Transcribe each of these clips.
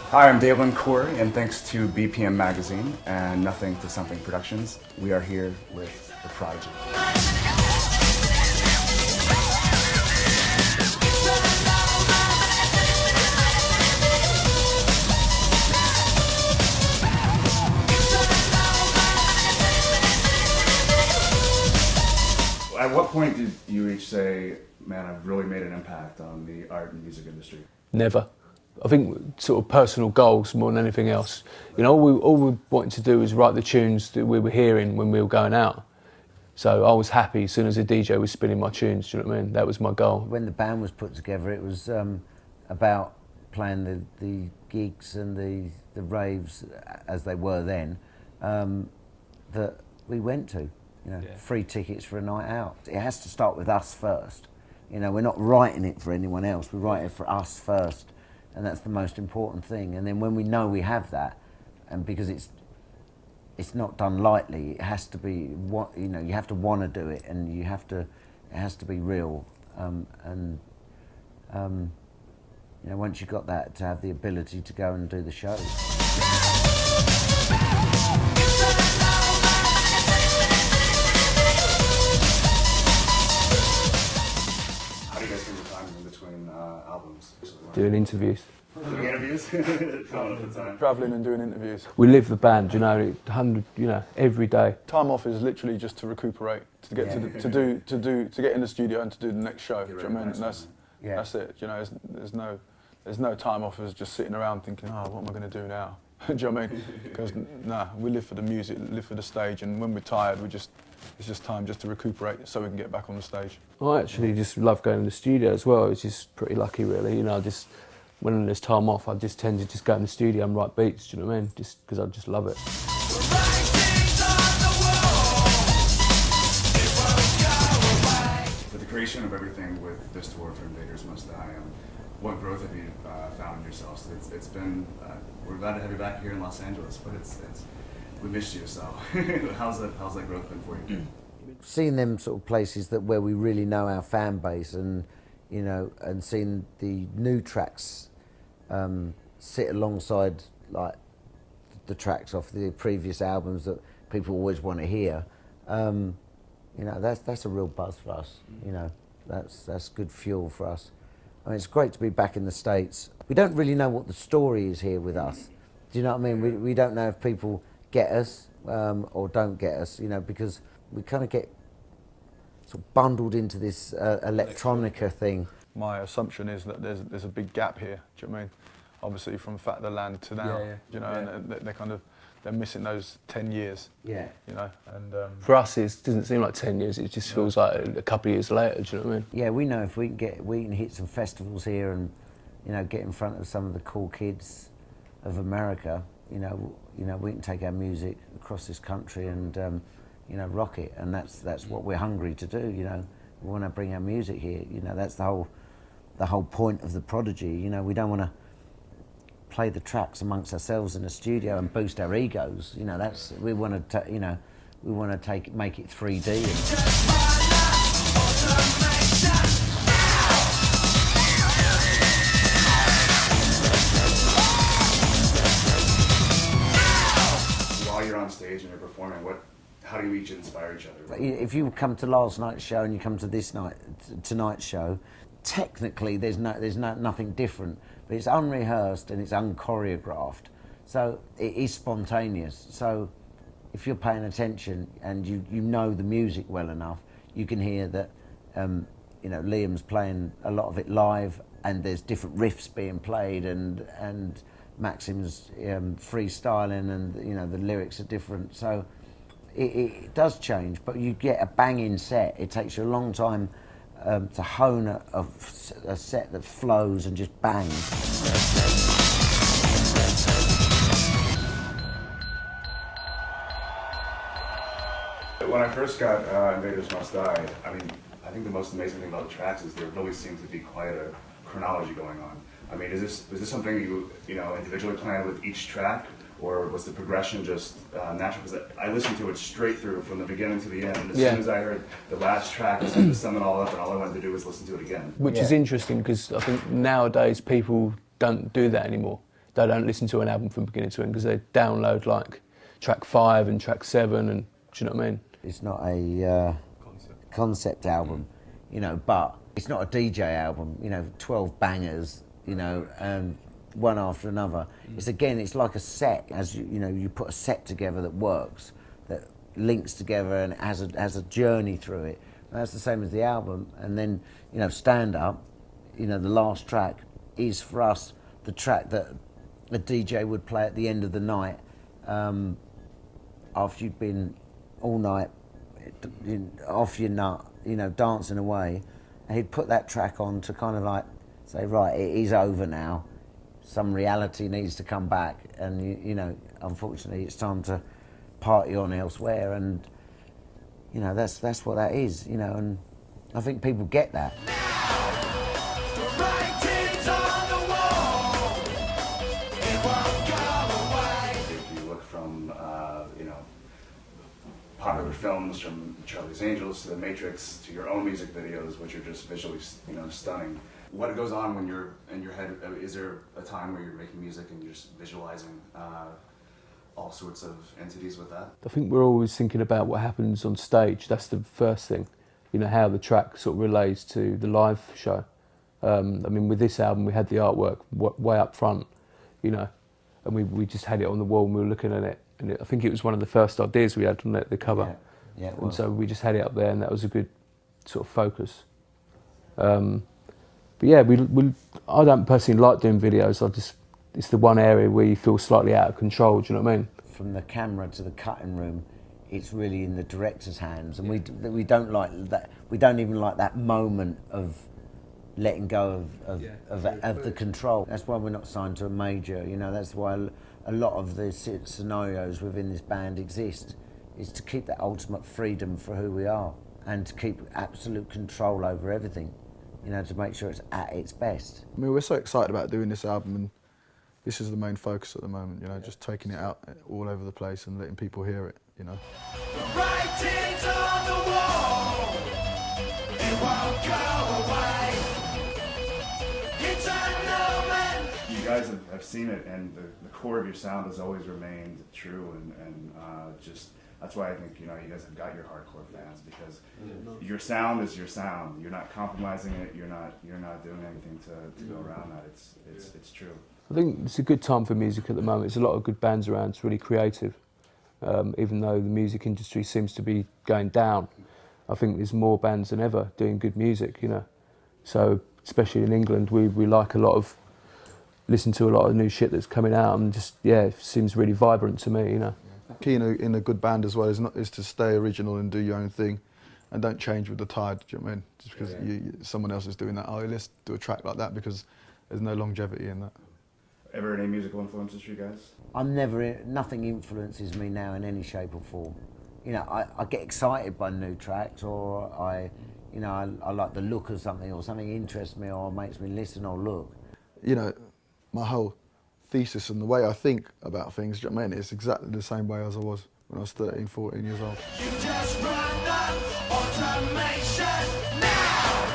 Hi, I'm Dalen Corey, and thanks to BPM Magazine and Nothing to Something Productions, we are here with The Prodigy. At what point did you each say, man, I've really made an impact on the art and music industry? Never. I think sort of personal goals more than anything else. You know, all we wanted to do was write the tunes that we were hearing when we were going out. So I was happy as soon as a DJ was spinning my tunes, do you know what I mean? That was my goal. When the band was put together, it was about playing the gigs and the raves, as they were then, that we went to. You know, yeah. Free tickets for a night out. It has to start with us first. You know, we're not writing it for anyone else, we write it for us first. And that's the most important thing. And then when we know we have that, and because it's not done lightly, it has to be, you know, you have to want to do it, and you have to, it has to be real. You know, once you've got that, to have the ability to go and do the shows. How do you guys spend your time in between albums? Doing interviews. Doing interviews? Travelling and doing interviews. We live the band, you know, every day. Time off is literally just to recuperate, to get to get in the studio and to do the next show. Do you know what I mean? That's it. You know, there's no time off as just sitting around thinking, oh, what am I going to do now? Do you know what I mean? Because we live for the music, live for the stage, and when we're tired, it's just time just to recuperate so we can get back on the stage. I actually just love going to the studio as well. It's just pretty lucky, really. You know, when there's time off, I just tend to just go in the studio and write beats. Do you know what I mean? Just because I just love it. For the creation of everything with this tour for Invaders Must Die, what growth have you found in yourselves? It's been, we're glad to have you back here in Los Angeles, but we missed you, so how's that growth been for you? Seeing them sort of places where we really know our fan base, and you know, and seeing the new tracks sit alongside like the tracks off the previous albums that people always want to hear, you know, that's a real buzz for us. You know, that's good fuel for us. I mean, it's great to be back in the States. We don't really know what the story is here with us. Do you know what I mean? We don't know if people get us or don't get us, you know, because we kind of get sort of bundled into this electronica thing. My assumption is that there's a big gap here. Do you know what I mean? Obviously, from Fat the Land to now, you know, and they're missing those 10 years. Yeah. You know, and for us, it doesn't seem like 10 years. It just feels like a couple of years later. Do you know what I mean? Yeah, we know if we can hit some festivals here and, you know, get in front of some of the cool kids of America. You know, we can take our music across this country and, you know, rock it. And that's what we're hungry to do. You know, we want to bring our music here. You know, that's the whole point of the Prodigy. You know, we don't want to play the tracks amongst ourselves in a studio and boost our egos. You know, we want to, you know, we want to make it 3D. While you're on stage and you're performing, how do you each inspire each other? If you come to last night's show and you come to tonight's show, technically there's nothing different, but it's unrehearsed and it's unchoreographed, so it is spontaneous. So if you're paying attention and you know the music well enough, you can hear that you know, Liam's playing a lot of it live, and there's different riffs being played, and Maxim's freestyling, and you know, the lyrics are different. So it does change, but you get a banging set. It takes you a long time to hone a set that flows and just bangs. When I first got Invaders Must Die, I mean, I think the most amazing thing about the tracks is there really seems to be quite a chronology going on. I mean, is this something you know, individually planned with each track, or was the progression just natural? Because I listened to it straight through from the beginning to the end, and as soon as I heard the last track, I seemed to sum it all up, and all I wanted to do was listen to it again. Which is interesting, because I think nowadays people don't do that anymore. they don't listen to an album from beginning to end because they download like track 5 and track 7, and do you know what I mean? It's not a concept album, you know, but it's not a DJ album, you know, 12 bangers, you know, one after another. It's like a set, as you know, you put a set together that works, that links together and has a journey through it. And that's the same as the album. And then, you know, Stand Up, you know, the last track is for us the track that a DJ would play at the end of the night, after you've been all night off your nut, you know, dancing away, and he'd put that track on to kind of like say, right, it is over now. Some reality needs to come back, and you know, unfortunately, it's time to party on elsewhere, and you know, that's what that is, you know, and I think people get that. If you look from, you know, popular films from Charlie's Angels to The Matrix to your own music videos, which are just visually, you know, stunning. What goes on when you're in your head? Is there a time where you're making music and you're just visualizing all sorts of entities with that? I think we're always thinking about what happens on stage. That's the first thing, you know, how the track sort of relates to the live show. I mean, with this album, we had the artwork way up front, you know, and we just had it on the wall and we were looking at it. And I think it was one of the first ideas we had on the cover. Yeah, and so we just had it up there, and that was a good sort of focus. But yeah, I don't personally like doing videos. It's the one area where you feel slightly out of control. Do you know what I mean? From the camera to the cutting room, it's really in the director's hands, and we don't like that. We don't even like that moment of letting go of the control. That's why we're not signed to a major. You know, that's why a lot of the scenarios within this band exist, is to keep that ultimate freedom for who we are, and to keep absolute control over everything. You know, to make sure it's at its best. I mean, we're so excited about doing this album, and this is the main focus at the moment, you know, just taking it out all over the place and letting people hear it, you know. The writing's on the wall, it won't go away. It's unknown. You guys have seen it, and the core of your sound has always remained true, and just that's why I think, you know, you guys have got your hardcore fans, because your sound is your sound. You're not compromising it. You're not doing anything to go around that. It's true. I think it's a good time for music at the moment. There's a lot of good bands around. It's really creative. Even though the music industry seems to be going down, I think there's more bands than ever doing good music, you know. So, especially in England, we listen to a lot of new shit that's coming out, and just, yeah, it seems really vibrant to me, you know. Key in a good band as well is to stay original and do your own thing, and don't change with the tide. Do you know what I mean? Just because someone else is doing that, oh, let's do a track like that, because there's no longevity in that. Ever any musical influences for you guys? Nothing influences me now in any shape or form. You know, I get excited by new tracks, or I like the look of something, or something interests me, or makes me listen or look. You know, my whole thesis and the way I think about things, do you know what I mean? It's exactly the same way as I was when I was 13, 14 years old. You just run on automation now.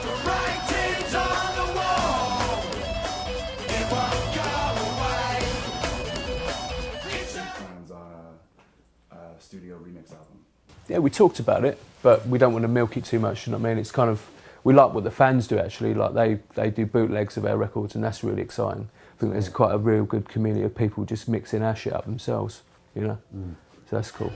The writing's on the wall, it won't go away. Plans on a studio remix album. Yeah, we talked about it, but we don't want to milk it too much, you know what I mean? It's kind of, we like what the fans do actually, like they do bootlegs of our records, and that's really exciting. I think there's quite a real good community of people just mixing our shit up themselves, you know? So that's cool.